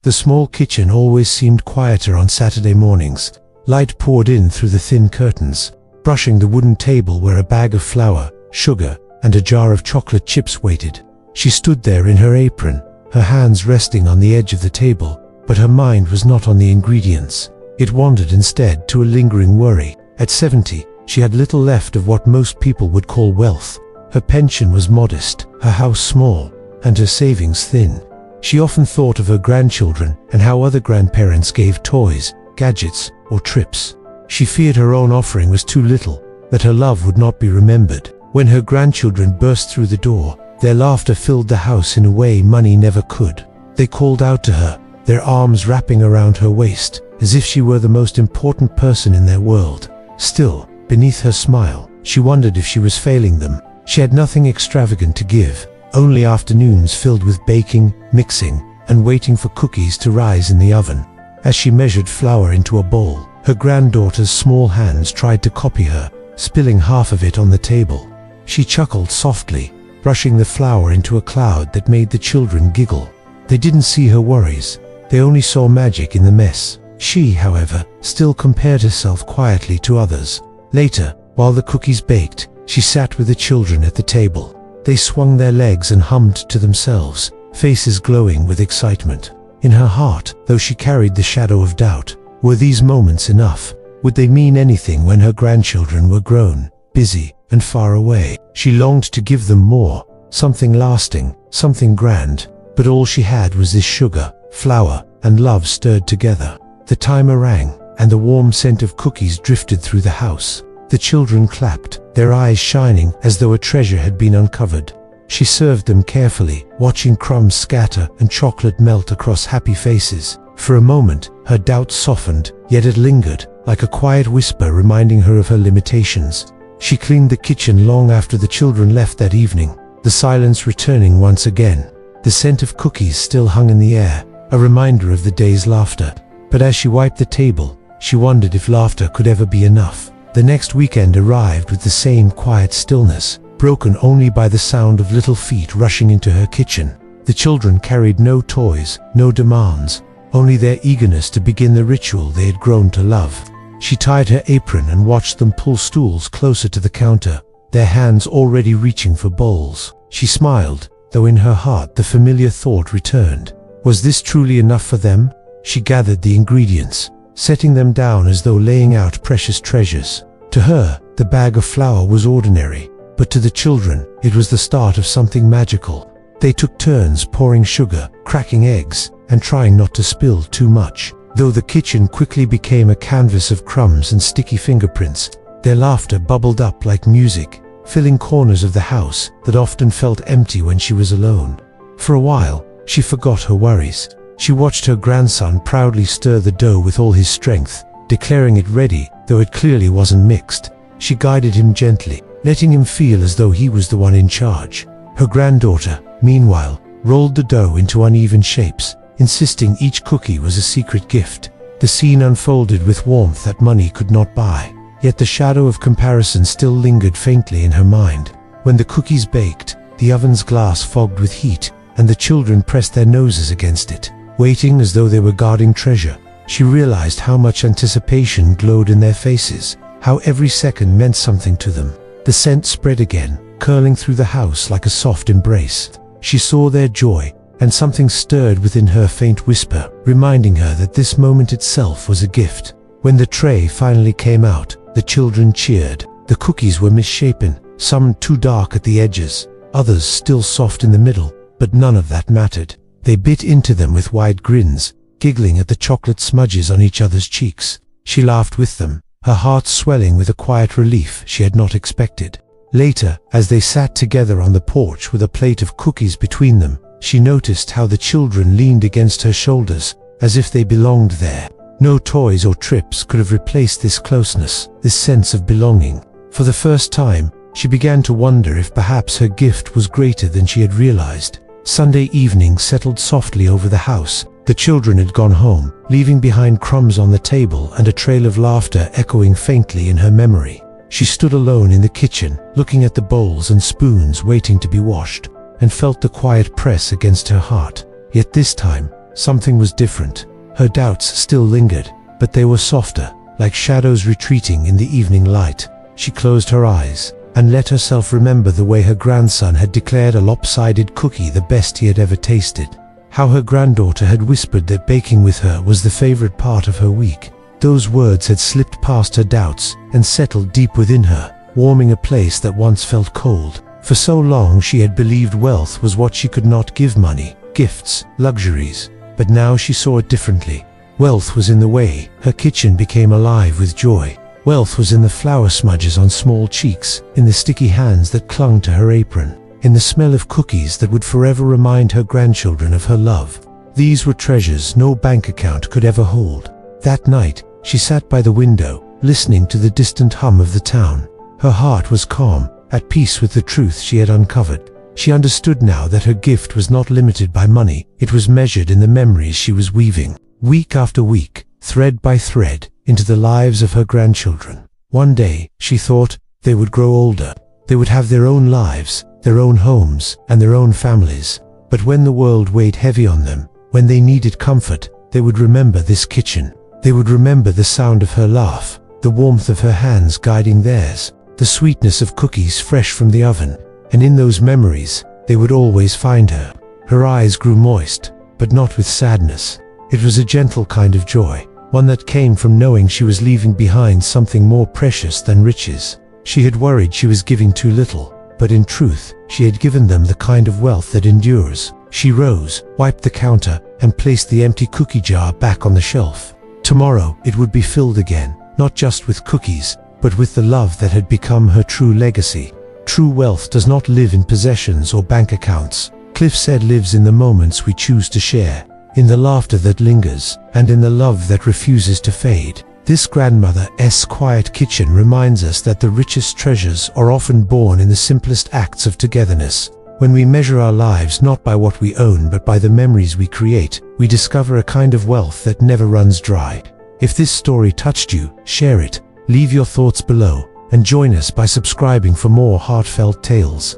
The small kitchen always seemed quieter on Saturday mornings. Light poured in through the thin curtains, brushing the wooden table where a bag of flour, sugar, and a jar of chocolate chips waited. She stood there in her apron, her hands resting on the edge of the table, but her mind was not on the ingredients. It wandered instead to a lingering worry. At 70, she had little left of what most people would call wealth. Her pension was modest, her house small, and her savings thin. She often thought of her grandchildren and how other grandparents gave toys, gadgets, or trips. She feared her own offering was too little, that her love would not be remembered. When her grandchildren burst through the door, their laughter filled the house in a way money never could. They called out to her, their arms wrapping around her waist, as if she were the most important person in their world. Still, beneath her smile, she wondered if she was failing them. She had nothing extravagant to give, only afternoons filled with baking, mixing, and waiting for cookies to rise in the oven. As she measured flour into a bowl, her granddaughter's small hands tried to copy her, spilling half of it on the table. She chuckled softly, brushing the flour into a cloud that made the children giggle. They didn't see her worries, they only saw magic in the mess. She, however, still compared herself quietly to others. Later, while the cookies baked, she sat with the children at the table. They swung their legs and hummed to themselves, faces glowing with excitement. In her heart, though she carried the shadow of doubt, were these moments enough? Would they mean anything when her grandchildren were grown, busy, and far away? She longed to give them more, something lasting, something grand, but all she had was this sugar, flour, and love stirred together. The timer rang, and the warm scent of cookies drifted through the house. The children clapped, their eyes shining as though a treasure had been uncovered. She served them carefully, watching crumbs scatter and chocolate melt across happy faces. For a moment, her doubts softened, yet it lingered, like a quiet whisper reminding her of her limitations. She cleaned the kitchen long after the children left that evening, the silence returning once again. The scent of cookies still hung in the air, a reminder of the day's laughter. But as she wiped the table, she wondered if laughter could ever be enough. The next weekend arrived with the same quiet stillness, broken only by the sound of little feet rushing into her kitchen. The children carried no toys, no demands, only their eagerness to begin the ritual they had grown to love. She tied her apron and watched them pull stools closer to the counter, their hands already reaching for bowls. She smiled, though in her heart the familiar thought returned. Was this truly enough for them? She gathered the ingredients, setting them down as though laying out precious treasures. To her, the bag of flour was ordinary, but to the children, it was the start of something magical. They took turns pouring sugar, cracking eggs, and trying not to spill too much. Though the kitchen quickly became a canvas of crumbs and sticky fingerprints, their laughter bubbled up like music, filling corners of the house that often felt empty when she was alone. For a while, she forgot her worries. She watched her grandson proudly stir the dough with all his strength, declaring it ready, though it clearly wasn't mixed. She guided him gently, letting him feel as though he was the one in charge. Her granddaughter, meanwhile, rolled the dough into uneven shapes, insisting each cookie was a secret gift. The scene unfolded with warmth that money could not buy, yet the shadow of comparison still lingered faintly in her mind. When the cookies baked, the oven's glass fogged with heat, and the children pressed their noses against it, waiting as though they were guarding treasure. She realized how much anticipation glowed in their faces, how every second meant something to them. The scent spread again, curling through the house like a soft embrace. She saw their joy, and something stirred within her faint whisper, reminding her that this moment itself was a gift. When the tray finally came out, the children cheered. The cookies were misshapen, some too dark at the edges, others still soft in the middle, but none of that mattered. They bit into them with wide grins, giggling at the chocolate smudges on each other's cheeks. She laughed with them, her heart swelling with a quiet relief she had not expected. Later, as they sat together on the porch with a plate of cookies between them, she noticed how the children leaned against her shoulders, as if they belonged there. No toys or trips could have replaced this closeness, this sense of belonging. For the first time, she began to wonder if perhaps her gift was greater than she had realized. Sunday evening settled softly over the house. The children had gone home, leaving behind crumbs on the table and a trail of laughter echoing faintly in her memory. She stood alone in the kitchen, looking at the bowls and spoons waiting to be washed, and felt the quiet press against her heart. Yet this time, something was different. Her doubts still lingered, but they were softer, like shadows retreating in the evening light. She closed her eyes and let herself remember the way her grandson had declared a lopsided cookie the best he had ever tasted. How her granddaughter had whispered that baking with her was the favorite part of her week. Those words had slipped past her doubts and settled deep within her, warming a place that once felt cold. For so long she had believed wealth was what she could not give: money, gifts, luxuries. But now she saw it differently. Wealth was in the way. Her kitchen became alive with joy. Wealth was in the flour smudges on small cheeks, in the sticky hands that clung to her apron, in the smell of cookies that would forever remind her grandchildren of her love. These were treasures no bank account could ever hold. That night, she sat by the window, listening to the distant hum of the town. Her heart was calm, at peace with the truth she had uncovered. She understood now that her gift was not limited by money. It was measured in the memories she was weaving, week after week, thread by thread, into the lives of her grandchildren. One day, she thought, they would grow older. They would have their own lives, their own homes, and their own families. But when the world weighed heavy on them, when they needed comfort, they would remember this kitchen. They would remember the sound of her laugh, the warmth of her hands guiding theirs, the sweetness of cookies fresh from the oven. And in those memories, they would always find her. Her eyes grew moist, but not with sadness. It was a gentle kind of joy, one that came from knowing she was leaving behind something more precious than riches. She had worried she was giving too little, but in truth, she had given them the kind of wealth that endures. She rose, wiped the counter, and placed the empty cookie jar back on the shelf. Tomorrow, it would be filled again, not just with cookies, but with the love that had become her true legacy. True wealth does not live in possessions or bank accounts. Cliff said lives in the moments we choose to share, in the laughter that lingers, and in the love that refuses to fade. This grandmother's quiet kitchen reminds us that the richest treasures are often born in the simplest acts of togetherness. When we measure our lives not by what we own but by the memories we create, we discover a kind of wealth that never runs dry. If this story touched you, share it, leave your thoughts below, and join us by subscribing for more heartfelt tales.